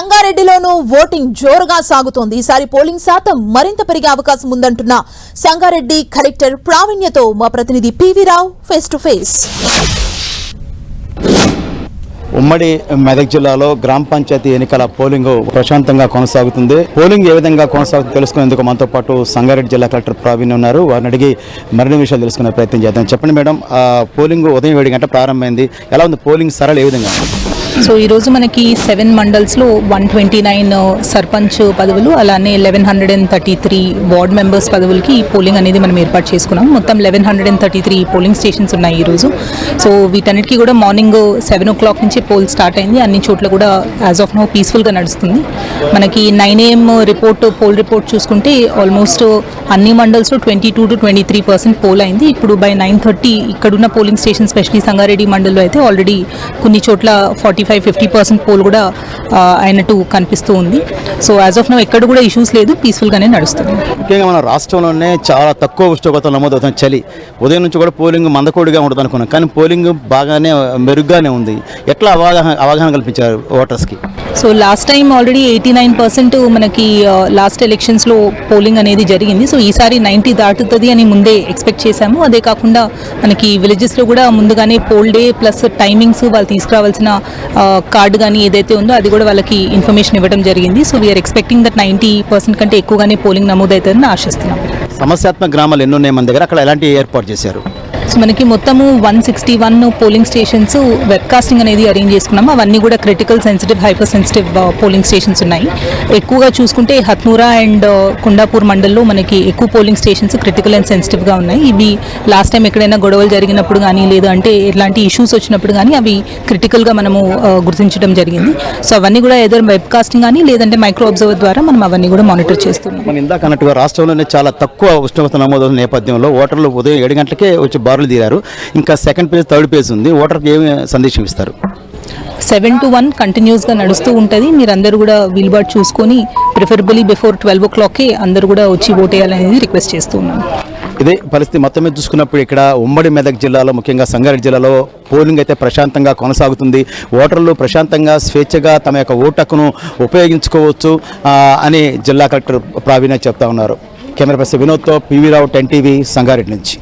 సంగారెడ్డిలోనూ voting జోరుగా సాగుతోంది. ఈసారి పోలింగ్ శాతం మరింత పెరిగే అవకాశం ఉందంటున్న సంగారెడ్డి కలెక్టర్ ప్రావీణ్యతో మా ప్రతినిధి PV Rao face to face. ఉమ్మడి మెదక్ జిల్లాలో గ్రామ పంచాయతీ ఎన్నికల పోలింగ్ ప్రశాంతంగా కొనసాగుతుంది. పోలింగ్ ఏ విధంగా కొనసాగుతుందో తెలుసుకునేందుకు మనతో పాటు సంగారెడ్డి జిల్లా కలెక్టర్ ప్రావీణ్య ఉన్నారు. వారిని అడిగి మరిన్ని విషయాలు తెలుసుకునే ప్రయత్నం చేద్దాం. చెప్పండి మేడం, పోలింగ్ ఉదయం 7 గంటల ప్రారంభమైంది. ఎలా ఉంది పోలింగ్ సరళ ఏ విధంగా? సో ఈరోజు మనకి 7 మండల్స్లో 129 సర్పంచ్ పదవులు, అలానే 1133 వార్డ్ మెంబర్స్ పదవులకి పోలింగ్ అనేది మనం ఏర్పాటు చేసుకున్నాం. మొత్తం 1133 పోలింగ్ స్టేషన్స్ ఉన్నాయి ఈరోజు. సో వీటన్నిటికీ కూడా మార్నింగ్ 7 o'clock నుంచి పోల్ స్టార్ట్ అయింది. అన్ని చోట్ల కూడా యాజ్ ఆఫ్ నౌ పీస్ఫుల్గా నడుస్తుంది. మనకి 9 AM పోల్ రిపోర్ట్ చూసుకుంటే ఆల్మోస్ట్ అన్ని మండల్స్లో 22 to 23% పోల్ అయింది. ఇప్పుడు బై 9:30 ఇక్కడున్న పోలింగ్ స్టేషన్ స్పెషలీ సంగారెడ్డి మండల్లో అయితే ఆల్రెడీ కొన్ని చోట్ల 45-50% పోల్ కూడా అయినట్టు కనిపిస్తూ ఉంది. సో యాజ్ ఆఫ్ నౌ ఎక్కడ కూడా ఇష్యూస్ లేదు, పీస్ఫుల్గానే నడుస్తుంది. ముఖ్యంగా మన రాష్ట్రంలోనే చాలా తక్కువ ఉష్ణోగ్రత నమోదవుతుంది. చలి ఉదయం నుంచి కూడా పోలింగ్ మందకోడిగా ఉంటుంది అనుకున్నాం, కానీ పోలింగ్ బాగానే మెరుగ్గానే ఉంది. ఎట్లా అవగాహన కల్పించారు ఓటర్స్కి? సో లాస్ట్ టైం ఆల్రెడీ 89% మనకి లాస్ట్ ఎలక్షన్స్లో పోలింగ్ అనేది జరిగింది. సో ఈసారి 90 దాటుతుంది అని ముందే ఎక్స్పెక్ట్ చేశాము. అదే కాకుండా మనకి విలేజెస్లో కూడా ముందుగానే పోల్ డే ప్లస్ టైమింగ్స్ వాళ్ళు తీసుకురావాల్సిన కార్డు కానీ ఏదైతే ఉందో అది కూడా వాళ్ళకి ఇన్ఫర్మేషన్ ఇవ్వడం జరిగింది. సో వీఆర్ ఎక్స్పెక్టింగ్ దట్ 90% కంటే ఎక్కువగానే పోలింగ్ నమోదవుతుందని ఆశిస్తున్నాం. సమస్యాత్మక గ్రామాలు ఎన్ని ఉన్నాయి మన దగ్గర? అక్కడ ఎలాంటి ఏర్పాటు చేశారు? సో మనకి మొత్తము 161 పోలింగ్ స్టేషన్స్ వెబ్కాస్టింగ్ అనేది అరేంజ్ చేసుకున్నాము. అవన్నీ కూడా critical sensitive hyper sensitive polling stations ఉన్నాయి. ఎక్కువగా చూసుకుంటే హత్నూరా అండ్ కొండాపూర్ మండల్లో మనకి ఎక్కువ పోలింగ్ స్టేషన్స్ క్రిటికల్ అండ్ సెన్సిటివ్గా ఉన్నాయి. ఇవి లాస్ట్ టైం ఎక్కడైనా గొడవలు జరిగినప్పుడు కానీ లేదంటే ఎలాంటి ఇష్యూస్ వచ్చినప్పుడు కానీ అవి క్రిటికల్గా మనము గుర్తించడం జరిగింది. సో అవన్నీ కూడా ఏదో వెబ్కాస్టింగ్ కానీ లేదంటే మైక్రో అబ్జర్వర్ ద్వారా మనం అవన్నీ కూడా మానిటర్ చేస్తున్నాం. మనం ఇందాక అన్నట్టుగా రాష్ట్రంలోనే చాలా తక్కువ ఉష్ణోగ్రత నమోదవుతున్న నేపథ్యంలో ఓటర్లు ఉదయం 7 గంటలకే వచ్చి బారులు తీరారు. ఇంకా సెకండ్ పేజ్, థర్డ్ పేజ్ ఉంది. ఓటర్కి ఏమి సందేశం ఇస్తారు? 7 to 1 కంటిన్యూస్గా నడుస్తూ ఉంటుంది. మీరందరూ కూడా వీలుబాటు చూసుకొని ప్రిఫరబుల్లీ బిఫోర్ 12 o'clock అందరూ కూడా వచ్చి ఓటేయాలనేది రిక్వెస్ట్ చేస్తూ ఉన్నాను. ఇదే పరిస్థితి మొత్తం మీద చూసుకున్నప్పుడు ఇక్కడ ఉమ్మడి మెదక్ జిల్లాలో ముఖ్యంగా సంగారెడ్డి జిల్లాలో పోలింగ్ అయితే ప్రశాంతంగా కొనసాగుతుంది. ఓటర్లు ప్రశాంతంగా స్వేచ్ఛగా తమ యొక్క ఓటు హక్కును ఉపయోగించుకోవచ్చు అని జిల్లా కలెక్టర్ ప్రావీణ్య చెప్తా ఉన్నారు. కెమెరా పర్సన్ వినోద్తో పివి రావు, 10 TV సంగారెడ్డి నుంచి.